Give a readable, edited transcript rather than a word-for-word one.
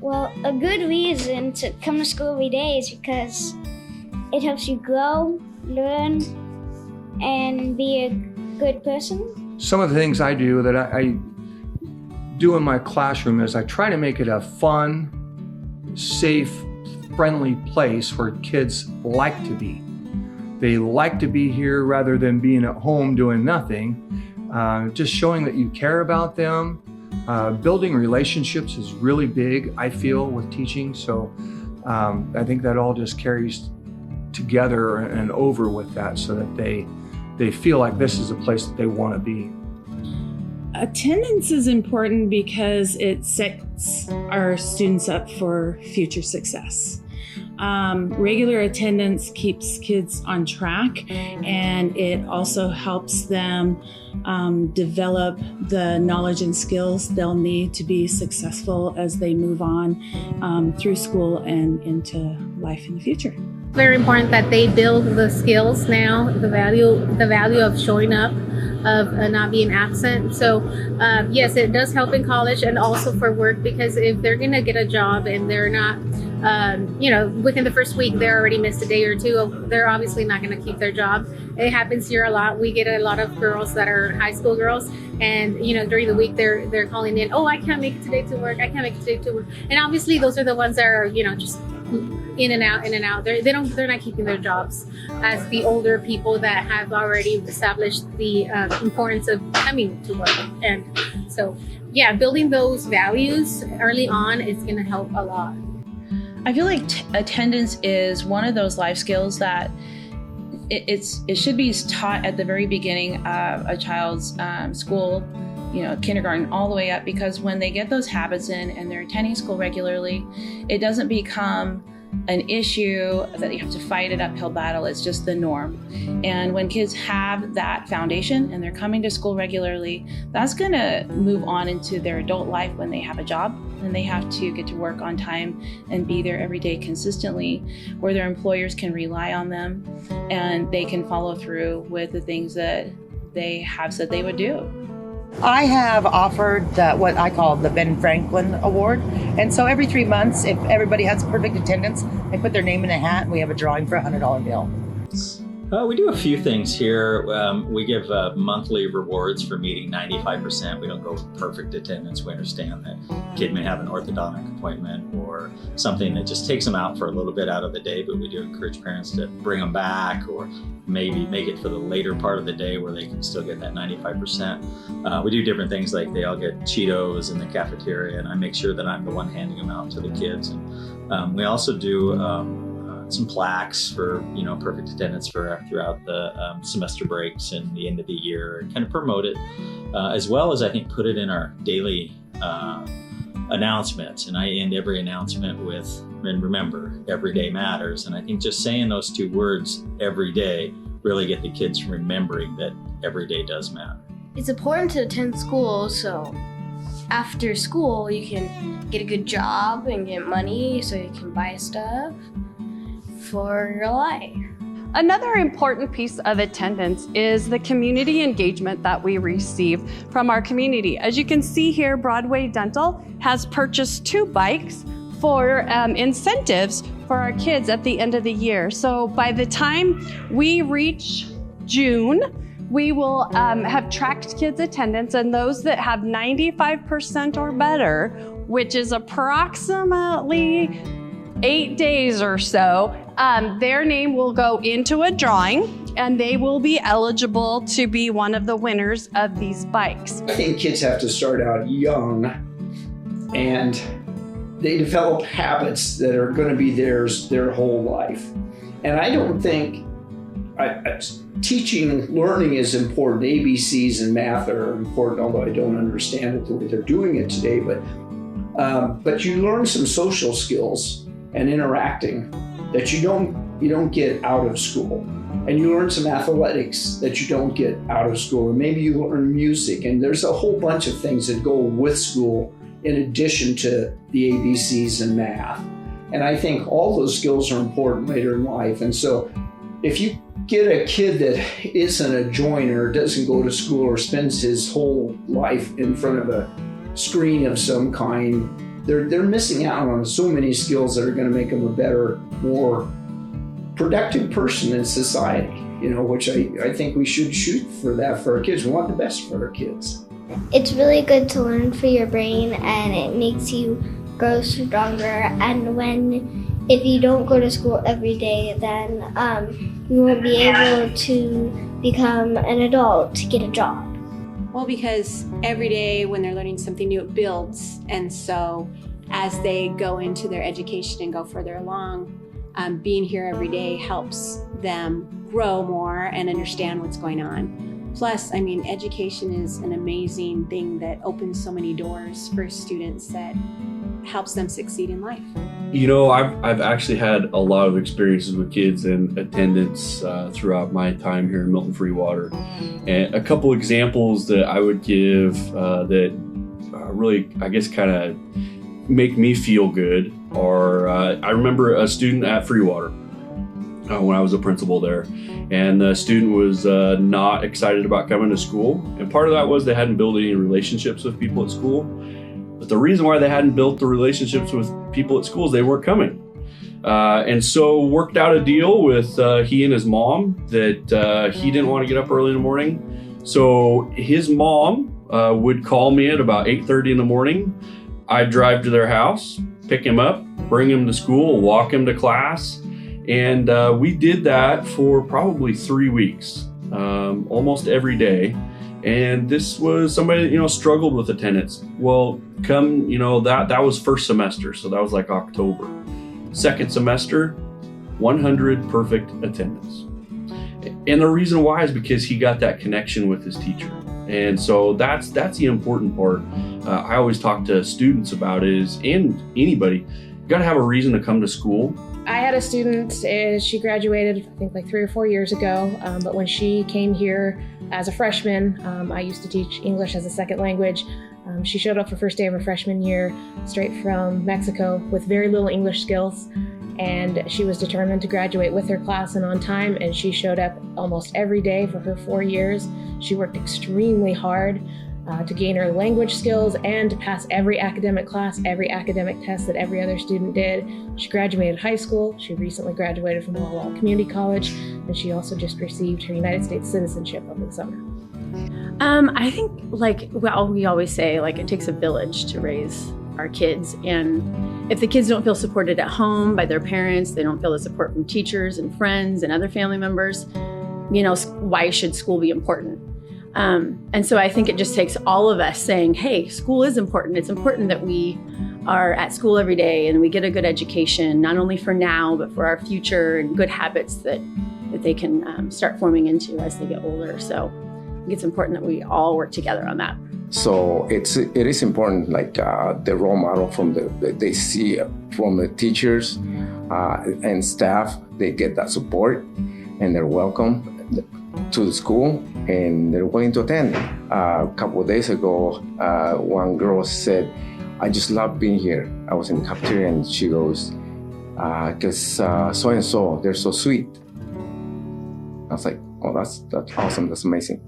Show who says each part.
Speaker 1: Well, a good reason to come to school every day is because it helps you grow, learn, and be a good person.
Speaker 2: Some of the things I do that I do in my classroom is I try to make it a fun, safe, friendly place where kids like to be. They like to be here rather than being at home doing nothing. Just showing that you care about them. Building relationships is really big, I feel, with teaching. So I think that all just carries together and over with that so that they feel like this is a place that they want to be.
Speaker 3: Attendance is important because it sets our students up for future success. Regular attendance keeps kids on track, and it also helps them develop the knowledge and skills they'll need to be successful as they move on through school and into life in the future.
Speaker 4: Very important that they build the skills now, the value of showing up, of not being absent. So yes, it does help in college and also for work, because if they're gonna get a job and they're not, within the first week they're already missed a day or two, they're obviously not gonna keep their job. It happens here a lot. We get a lot of girls that are high school girls, and during the week they're calling in, oh, I can't make it today to work, I can't make it today to work. And obviously those are the ones that are just in and out. They're not keeping their jobs as the older people that have already established the importance of coming to work. And so, yeah, building those values early on is going to help a lot.
Speaker 5: I feel like attendance is one of those life skills that it should be taught at the very beginning of a child's school, kindergarten all the way up, because when they get those habits in and they're attending school regularly, it doesn't become an issue that you have to fight an uphill battle. It's just the norm. And when kids have that foundation and they're coming to school regularly, that's going to move on into their adult life when they have a job and they have to get to work on time and be there every day consistently, where their employers can rely on them and they can follow through with the things that they have said they would do.
Speaker 6: I have offered what I call the Ben Franklin Award. And so every 3 months, if everybody has perfect attendance, they put their name in a hat and we have a drawing for a $100 bill.
Speaker 7: We do a few things here. We give monthly rewards for meeting 95%. We don't go with perfect attendance. We understand that a kid may have an orthodontic appointment or something that just takes them out for a little bit out of the day, but we do encourage parents to bring them back or maybe make it for the later part of the day where they can still get that 95%. We do different things, like they all get Cheetos in the cafeteria, and I make sure that I'm the one handing them out to the kids. And we also do some plaques for perfect attendance throughout the semester breaks and the end of the year, and kind of promote it, as well as I think put it in our daily announcements. And I end every announcement with, and remember, every day matters. And I think just saying those two words every day really get the kids remembering that every day does matter.
Speaker 8: It's important to attend school, so after school you can get a good job and get money so you can buy stuff for your life.
Speaker 9: Another important piece of attendance is the community engagement that we receive from our community. As you can see here, Broadway Dental has purchased 2 bikes for incentives for our kids at the end of the year. So by the time we reach June, we will have tracked kids' attendance, and those that have 95% or better, which is approximately 8 days or so, their name will go into a drawing and they will be eligible to be one of the winners of these bikes.
Speaker 10: I think kids have to start out young, and they develop habits that are going to be theirs their whole life. And I don't think teaching, learning is important. ABCs and math are important, although I don't understand it the way they're doing it today. But you learn some social skills and interacting that you don't get out of school. And you learn some athletics that you don't get out of school. And maybe you learn music. And there's a whole bunch of things that go with school in addition to the ABCs and math. And I think all those skills are important later in life. And so if you get a kid that isn't a joiner, doesn't go to school, or spends his whole life in front of a screen of some kind, they're missing out on so many skills that are going to make them a better, more productive person in society, which I think we should shoot for that for our kids. We want the best for our kids.
Speaker 1: It's really good to learn for your brain, and it makes you grow stronger. And if you don't go to school every day, then you won't be able to become an adult to get a job.
Speaker 11: Well, because every day when they're learning something new, it builds. And so as they go into their education and go further along, being here every day helps them grow more and understand what's going on. Plus, education is an amazing thing that opens so many doors for students that helps them succeed in life.
Speaker 12: I've actually had a lot of experiences with kids and attendance throughout my time here in Milton Freewater. And a couple examples that I would give that really, I guess, kind of make me feel good are, I remember a student at Freewater when I was a principal there. And the student was not excited about coming to school. And part of that was they hadn't built any relationships with people at school. But the reason why they hadn't built the relationships with people at school is they weren't coming. And so worked out a deal with he and his mom that he didn't want to get up early in the morning. So his mom would call me at about 8:30 in the morning. I'd drive to their house, pick him up, bring him to school, walk him to class. And we did that for probably 3 weeks, almost every day. And this was somebody that, struggled with attendance. Well, that was first semester. So that was like October. Second semester, 100 perfect attendance. And the reason why is because he got that connection with his teacher. And so that's the important part. I always talk to students about and anybody, you got to have a reason to come to school.
Speaker 13: I had a student, she graduated, I think like 3 or 4 years ago, but when she came here as a freshman, I used to teach English as a second language. She showed up for first day of her freshman year, straight from Mexico, with very little English skills, and she was determined to graduate with her class and on time, and she showed up almost every day for her 4 years. She worked extremely hard to gain her language skills and to pass every academic class, every academic test that every other student did. She graduated high school. She recently graduated from Walla Community College, and she also just received her United States citizenship over the summer.
Speaker 14: I think, we always say, it takes a village to raise our kids. And if the kids don't feel supported at home by their parents, they don't feel the support from teachers and friends and other family members, why should school be important? And so I think it just takes all of us saying, hey, school is important. It's important that we are at school every day and we get a good education, not only for now, but for our future, and good habits that they can start forming into as they get older. So I think it's important that we all work together on that.
Speaker 15: So it is important, the role model they see from the teachers and staff. They get that support and they're welcome to the school and they're willing to attend. A couple of days ago, one girl said, I just love being here. I was in the cafeteria and she goes, because so-and-so, they're so sweet. I was like, oh, that's awesome, that's amazing.